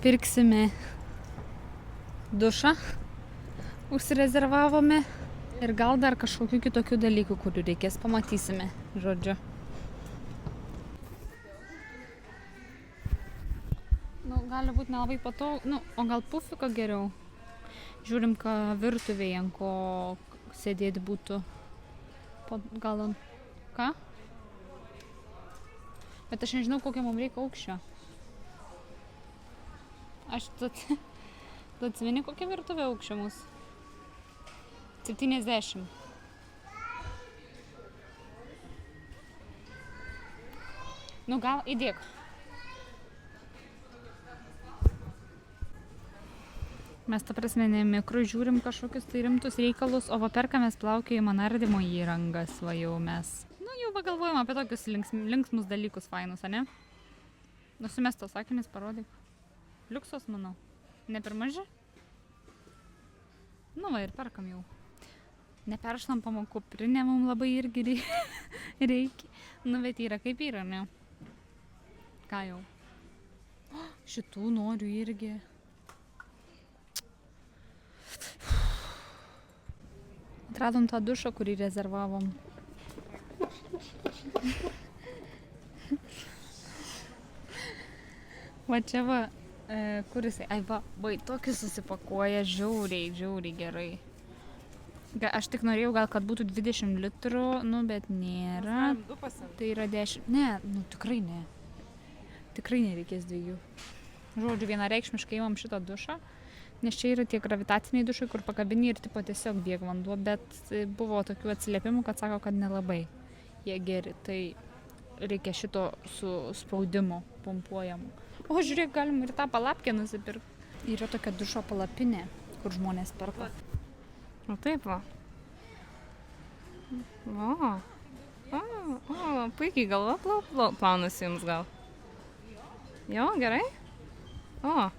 Pirksime dušą, užsirezervavome ir gal dar kažkokių kitokių dalykų, kurių reikės, pamatysime, žodžiu. Gali būti nelabai patogu, o gal pufiko geriau. Žiūrim, ką virtuvėje, ant ko sėdėti būtų. Gal ant ką? Bet aš nežinau, kokio mums reikia aukščio. Tu atsimeni, kokia virtuvė aukščio mūsų? 70. Gal įdėk. Mes ta prasme ne mikro žiūrim kažkokius tai rimtus reikalus, o perkamės plaukiojimo nardymo įrangas, jau mes. Jau pagalvojom apie tokius linksmus dalykus fainus, ane? Nusimestos sakinis parodyk. Liuksos, manau. Ne per maži? Ir perkam jau. Neperšlampamo kuprinė mums labai irgi reikia. Bet yra kaip yra, ne? Ką jau? Šitų noriu irgi. Atradom tą dušą, kurį rezervavom. Va čia va, kur jisai? Tokį susipakuoja žiauriai gerai. Aš tik norėjau gal, kad būtų 20 litrų, bet nėra. Tai yra 10. Ne, tikrai ne. Tikrai nereikės 2. Žodžiu, vienareikšmiškai imam šitą dušą. Nes čia yra tie gravitaciniai dušai, kur pakabini ir tiesiog bėga vanduo, bet buvo tokių atsiliepimų, kad sako, kad nelabai jie geri, tai reikia šito su spaudimu pumpuojamu. O žiūrėk, galim ir tą palapkę nusipirkti. Yra tokia dušo palapinė, kur žmonės perka. O taip va. Puikiai galva plaunasi jums gal. Jo, gerai? O.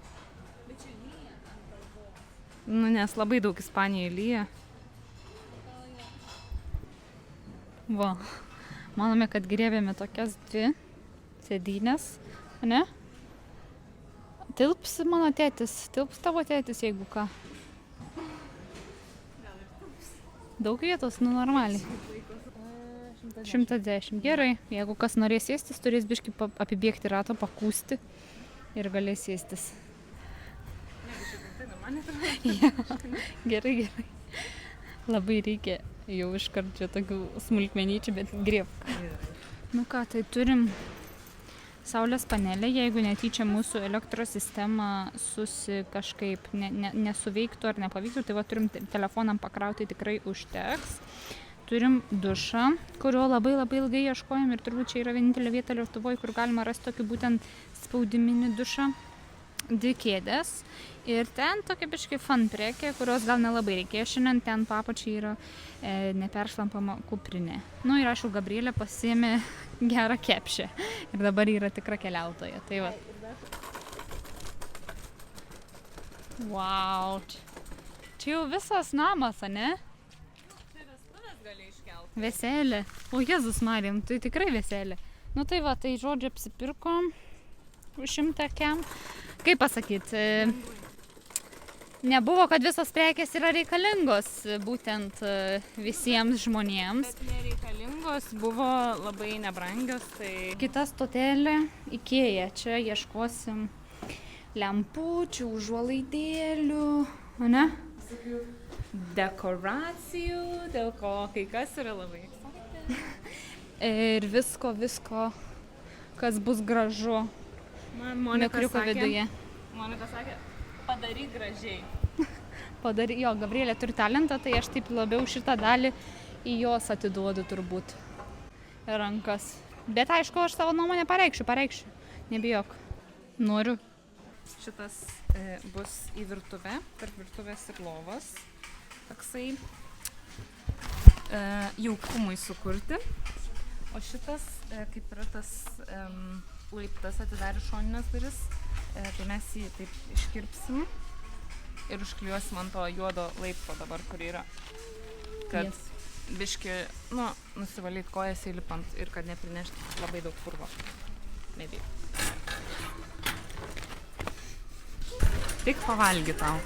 Nes labai daug Ispanijoje lyja. Va. Manome, kad griebėme tokias 2 sėdynės, ne? Tilps mano tėtis, tilps tavo tėtis, jeigu ką. Daug vietos, normaliai. 110. Gerai, jeigu kas norės sėstis, turės biškį apibėgti ratą, pakūsti ir galės sėstis. Gerai. Labai reikia jau iškart čia tokių smulkmenyčių, bet griebk. Tai turim saulės panelę, jeigu netyčia mūsų elektros sistema kažkaip nesuveiktų ar nepavyktų, tai turim telefonam pakrauti, tikrai užteks. Turim dušą, kurio labai ilgai ieškojom ir turbūt čia yra vienintelė vieta Lietuvoje, kur galima rasti tokį būtent spaudiminį dušą. 2 kėdės ir ten tokia biškai fun prekė, kurios gal nelabai reikėjo šiandien, ten papačiai yra neperšlampama kuprinė. Ir aišku, Gabrielė pasiėmė gerą kepšę ir dabar yra tikra keliautoja. Tai va. Wow. Čia jau visas namas, ane? Čia vestuvės gali iškelti. Veselė. O Jėzus Marijam, tai tikrai veselė. Tai va, tai žodžiu apsipirkom už 100 kem. Kaip pasakyti, nebuvo, kad visos prekės yra reikalingos būtent visiems žmonėms. Bet nereikalingos, buvo labai nebrangios. Tai... Kita stotelė Ikea. Čia ieškosim lempučių, užuolaidėlių, ne? Dekoracijų, dėl ko kai kas yra labai ir visko, kas bus gražu. Monika sakė, padaryk gražiai. Gabrielė turi talentą, tai aš taip labiau šitą dalį į jos atiduodu turbūt rankas. Bet aišku, aš savo nuomonę pareikšiu, nebijok. Noriu. Šitas bus į virtuvę, tarp virtuvės ir lovos. Toksai jaukumui sukurti. O šitas, kaip yra tas laiptas atidarė šoninės duris, tai mes jį taip iškirpsim ir užklijuosim ant to juodo laipto dabar, kur yra. Kad biški, nusivalyt kojas įlipant ir kad neprinešti labai daug purvo. Nebijau. Tik pavalgy tau.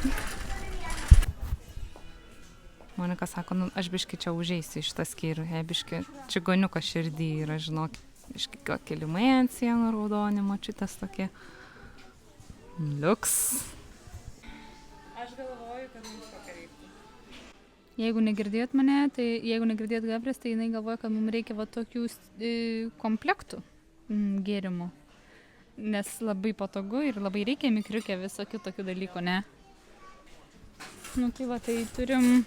Monika sako, nu, aš biški čia užeisiu iš tą skyrių, jei biški čigoniukas širdį yra, žinok, biški kilimai ant sienų raudoni, močiutės tokie. Liuks. Aš galvoju, kad mums kokia reiktų. Jeigu negirdėt mane, tai jeigu negirdėt Gabrės, tai jinai galvoja, kad mums reikia va tokių komplektų gėrimų. Nes labai patogu ir labai reikia mikriukė visokių tokių dalykų, ne? Nu tai va, tai turim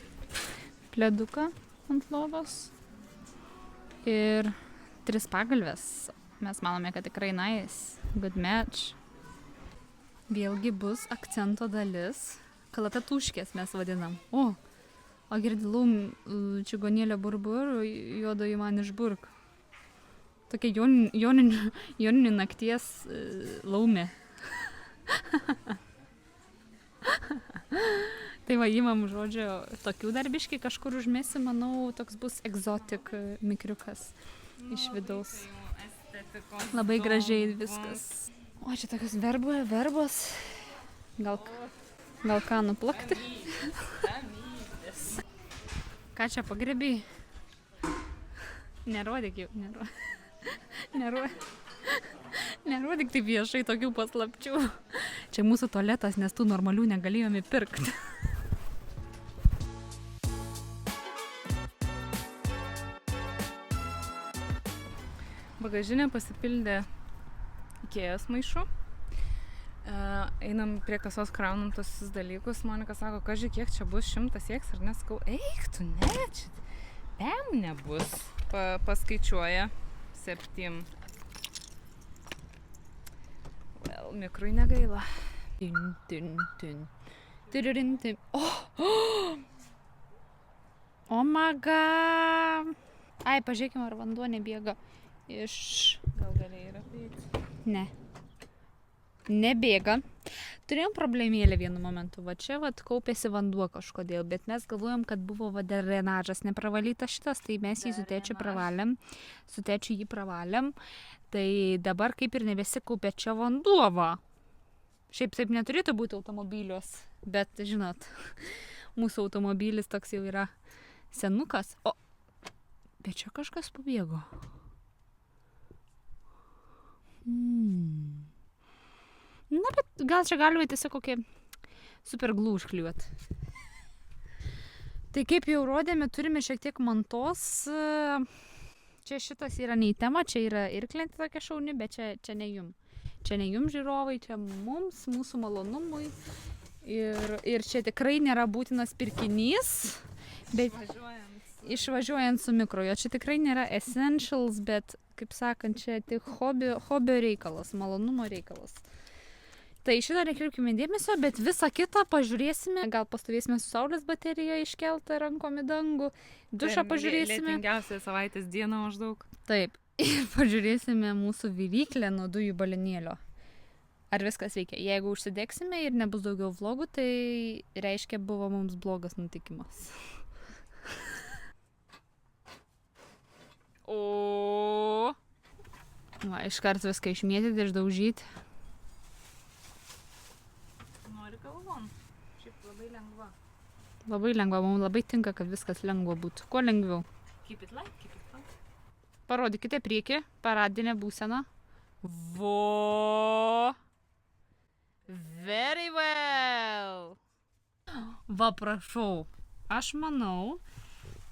pleduką ant lovos ir 3 pagalvės. Mes manome, kad tikrai nice, good match. Vėlgi bus akcento dalis, kalatatūškės mes vadinam. O girdilum čigonėlė burbur, juodoji man išburk. Tokia joninių nakties laumė. Tai va, įmam žodžio, tokių darbiškai kažkur užmesi, manau, toks bus egzotik mikriukas iš vidaus. Labai gražiai viskas. O, čia tokios verbos. Gal ką nuplakti? Ką čia pagrebiai? Nerodyk jau, nerodyk taip viešai tokių paslapčių. Čia mūsų tualetas, nes tų normalių negalėjome pirkti. Bagažinė pasipildė Ikėjos maišų. Einam prie kasos, kraunam tos dalykus. Monika sako, kaži, kiek čia bus, 100 sieks ar neskau. Eik tu, ne, čia pem nebus. Paskaičiuoja 7. Vėl mikrui negaila. Oh my god. Ai, pažiūrėkime, ar vanduo nebėga iš... Gal galėjai ir apeiti? Ne. Nebėga. Turėjom problemėlę vienu momentu. Va čia kaupėsi vanduo kažkodėl, bet mes galvojom, kad buvo drenažas nepravalytas šitas, tai mes jį su tėčiu pravalėm. Tai dabar kaip ir nebesikaupė čia vanduo, va. Šiaip taip neturėtų būti automobiliuos, bet žinot, mūsų automobilis toks jau yra senukas. O, bet čia kažkas pabėgo. Na, bet gal čia galima tiesiog kokią super glų užkliuot. Tai kaip jau rodėme, turime šiek tiek mantos. Čia šitas yra ne į temą, čia yra irklentė tokia šauni, bet čia ne jum. Čia ne jum žiūrovai, čia mums, mūsų malonumui. Ir čia tikrai nėra būtinas pirkinys, bet išvažiuojant su mikro. Jo čia tikrai nėra essentials, bet, kaip sakant, čia tik hobio reikalas, malonumo reikalas. Tai šitą nekreipkime dėmesio, bet visą kitą pažiūrėsime. Gal pastovėsime su saulės baterija iškeltą rankom į dangų. Dušą pažiūrėsime. Lietingiausia savaitės diena maždaug. Taip. Ir pažiūrėsime mūsų viryklę nuo dujų balinėlio. Ar viskas veikia? Jeigu užsidegsime ir nebus daugiau vlogų, tai reiškia buvo mums blogas nutikimas. O. Va, iškart viską išmėtyti, išdaužyti. Labai lengva, mums labai tinka, kad viskas lengva būtų. Kuo lengviau? Keep it light. Parodykite priekį, paradinę būseną. Vo! Very well! Va, prašau. Aš manau,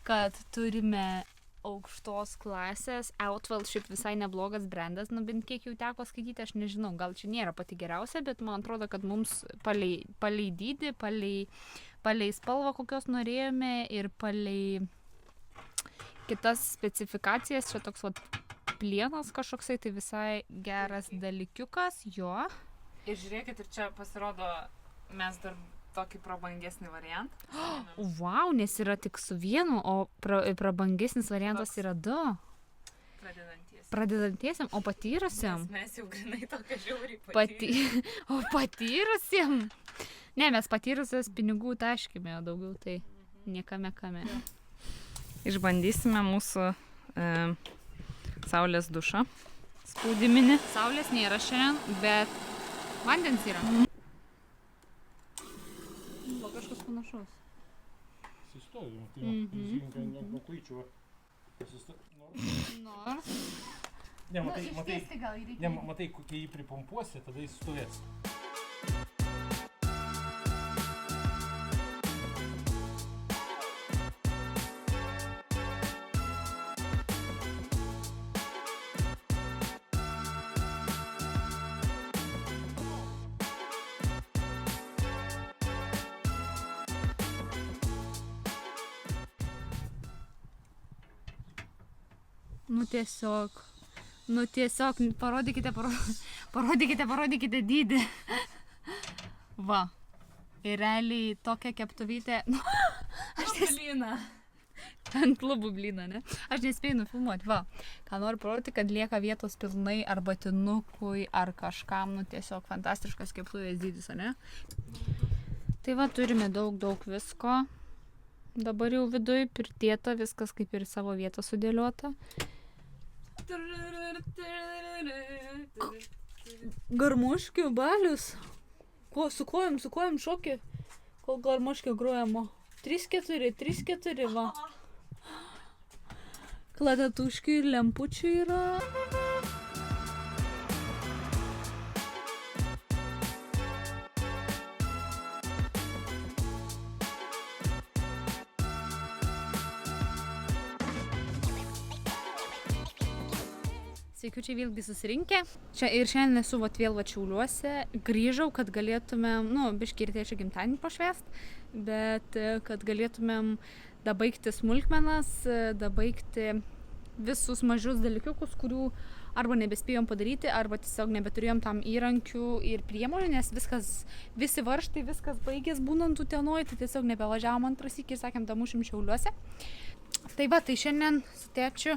kad turime aukštos klasės. Outwell šiaip visai neblogas brandas, nu bent kiek jau teko skaityti, aš nežinau, gal čia nėra pati geriausia, bet man atrodo, kad mums palei dydį, palei spalvą, kokios norėjome ir palei kitas specifikacijas, čia toks plienas kažkoksai, tai visai geras dalykiukas, jo. Ir žiūrėkit, ir čia pasirodo, mes dar tokį prabangesnį variantą. Wow, nes yra tik su vienu, o prabangesnis variantas yra 2. Pradedantiesiam, o patyrusiam? Mes jau grinai tokia žiauriai O patyrusiam? Ne, mes patyrusias pinigų taškime daugiau, tai niekame kame. Išbandysime mūsų saulės dušą. Spaudiminį. Saulės nėra šiandien, bet vandens yra. panašus. Įsistovi, tai žiūrink ant kojyčių. Nors. Ne, gal jį ne, matai, kai jį pripumpuosi, tada jis stovės. Nu tiesiog, parodykite dydį. Va. Ir realiai tokia keptuvytė. Nu, blyną. ant lubų blyną, ne? Aš nespėjau nufilmuoti, va. Ką noriu parodyti, kad lieka vietos pilnai arba tinukui ar kažkam, nu tiesiog fantastiškas keptuvės dydis, ne? Tai va, turime daug visko. Dabar jau viduj pridėta, viskas kaip ir savo vietą sudėliota. Garmoškių balius. Su kojom šokį, kol garmoškių grojamo. 3-4, va. Kladatuškių ir lempučių yra. Sveikučiai vėlgi susirinkę. Čia ir šiandien esu vėl Šiauliuose. Grįžau, kad galėtumėm, biškį ir tėčio gimtadienį pašvęst, bet kad galėtumėm dabaigti smulkmenas, dabaigti visus mažus dalykiukus, kurių arba nebespėjom padaryti, arba tiesiog nebeturėjom tam įrankių ir priemonių, nes visi varžtai, viskas baigės būnant Utenoj, tai tiesiog nebevažiavom antrąsyk ir sakėm, damušim Šiauliuose. Tai va, tai šiandien su tėčiu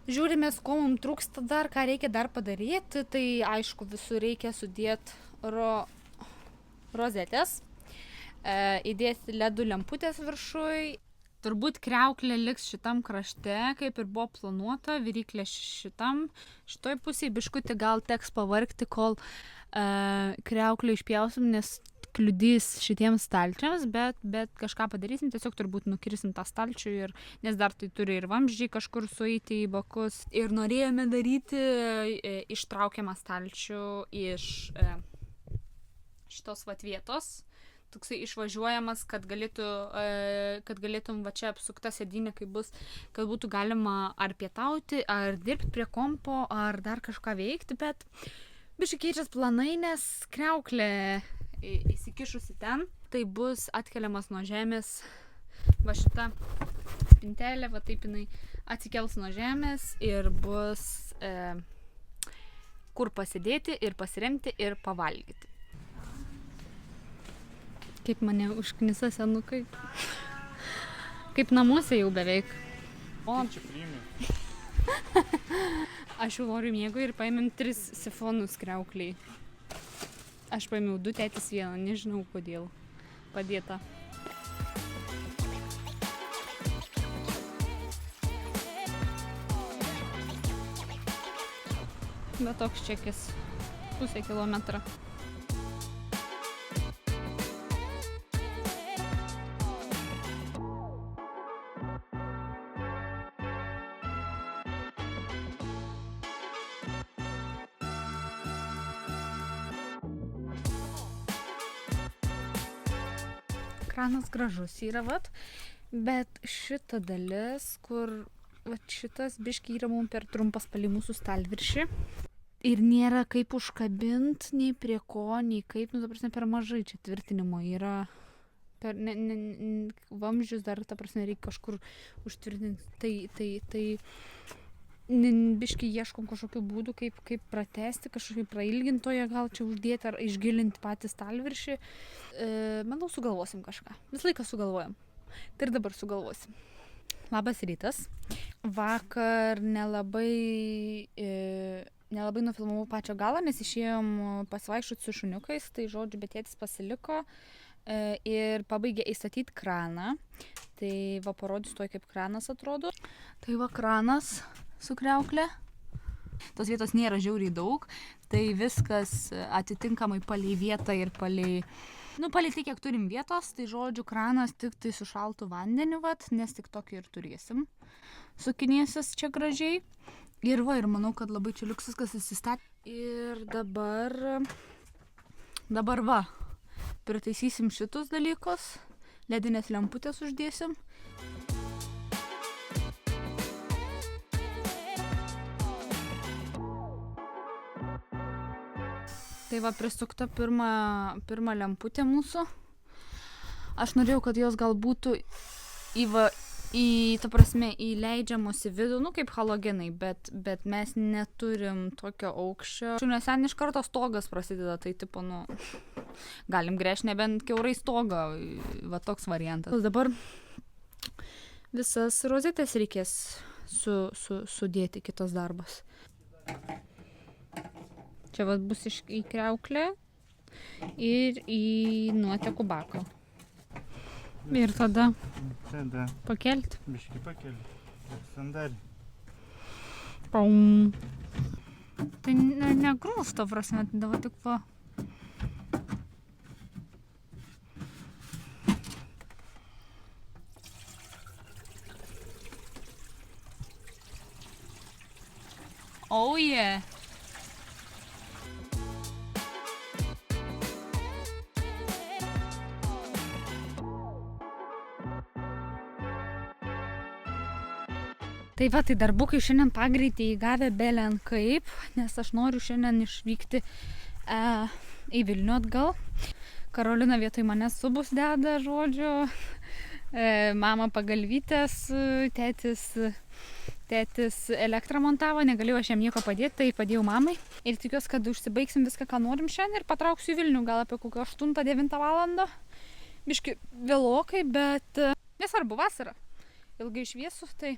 žiūrimės, ko mums trūksta dar, ką reikia dar padaryti. Tai aišku, visur reikia sudėti rozetės, įdėti ledų lemputės viršui. Turbūt kriauklė liks šitam krašte, kaip ir buvo planuota, viryklė šitoj pusėje. Biškutį gal teks pavargti, kol kriauklę išpjausim, nes kliudys šitiems stalčiams, bet kažką padarysim, tiesiog turbūt nukirsim tą stalčių, nes dar tai turi ir vamzdžiai kažkur sueiti į bakus. Ir norėjome daryti ištraukiamą stalčių iš šitos vietos, toksai išvažiuojamas, kad galėtum va čia apsukta sėdynė, kad būtų galima ar pietauti, ar dirbti prie kompo, ar dar kažką veikti, bet biškai keičias planai, nes kriauklė įsikišusi ten, tai bus atkeliamas nuo žemės, va šita spintelė, va taip jinai atsikels nuo žemės ir bus kur pasidėti ir pasiremti ir pavalgyti. Kaip mane užknisa senukai. Kaip namuose jau beveik. Kaip čia priimi? Aš jau noriu miego ir paėmėm 3 sifonus kriaukliai. Aš paėmiau 2, tėtis 1, nežinau kodėl padėta. Bet toks čekis, 0,5 kilometro. Kranas gražus yra, bet šita dalis, kur šitas biški yra mums per trumpas palei mūsų stalviršį ir nėra kaip užkabint, nei prie ko, nei kaip, per mažai čia tvirtinimo yra. Vamzdžius dar, reikia kažkur užtvirtinti, tai biškai ieškom kažkokių būdų, kaip pratesti, kažkokį prailgintoje gal čia uždėti ar išgilinti patį stalviršį. Manau, sugalvosim kažką. Visą laiką sugalvojam. Tai ir dabar sugalvosim. Labas rytas. Vakar nelabai nufilmavau pačią galą, nes išėjom pasivaikščioti su šuniukais, tai žodžiu, bet tėtis pasiliko ir pabaigė įstatyti kraną. Tai va, parodysiu toj, kaip kranas atrodo. Tai va, kranas su kriauklė. Tos vietos nėra žiauriai daug, tai viskas atitinkamai palei vietą ir palei Nu, palikti, kiek turim vietos, tai žodžiu, kranas tik tai su šaltu vandeniu, vat, nes tik tokį ir turėsim. Sukinėsis čia gražiai. Ir va, ir manau, kad labai čia liuks viskas įsistatė. Ir dabar va, pritaisysim šitus dalykus, ledinės lemputės uždėsim. Tai va, prisukta pirma lemputė mūsų. Aš norėjau, kad jos gal būtų įleidžiamos į vidų, nu kaip halogenai, bet mes neturim tokio aukščio. Nes ten iš karto stogas prasideda, tai tipo, nu, galim gręžti nebent kiaurai stogą, va toks variantas. Dabar visas rozetės reikės sudėti, kitas darbas. Čia vat bus į kriauklę ir į nuotekų baką. Ir tada pakelti. Biškį pakelti. Sandariai. Paum. Tai negrūs, to prasme, dabar tik va. Oh yeah. Tai va, tai darbukai šiandien pagreitį įgavę belen kaip, nes aš noriu šiandien išvykti į Vilnių atgal. Karolina vietoj manęs subus deda, žodžiu, mama pagalvytės, tėtis elektrą montavo, negalėjau aš jam nieko padėti, tai padėjau mamai. Ir tikiuosi, kad užsibaigsim viską, ką norim šiandien ir patrauksiu į Vilnių, gal apie kokio 8-9 valandą. Biški vėlokai, bet nesvarbu, vasara. Ilgai šviesus, tai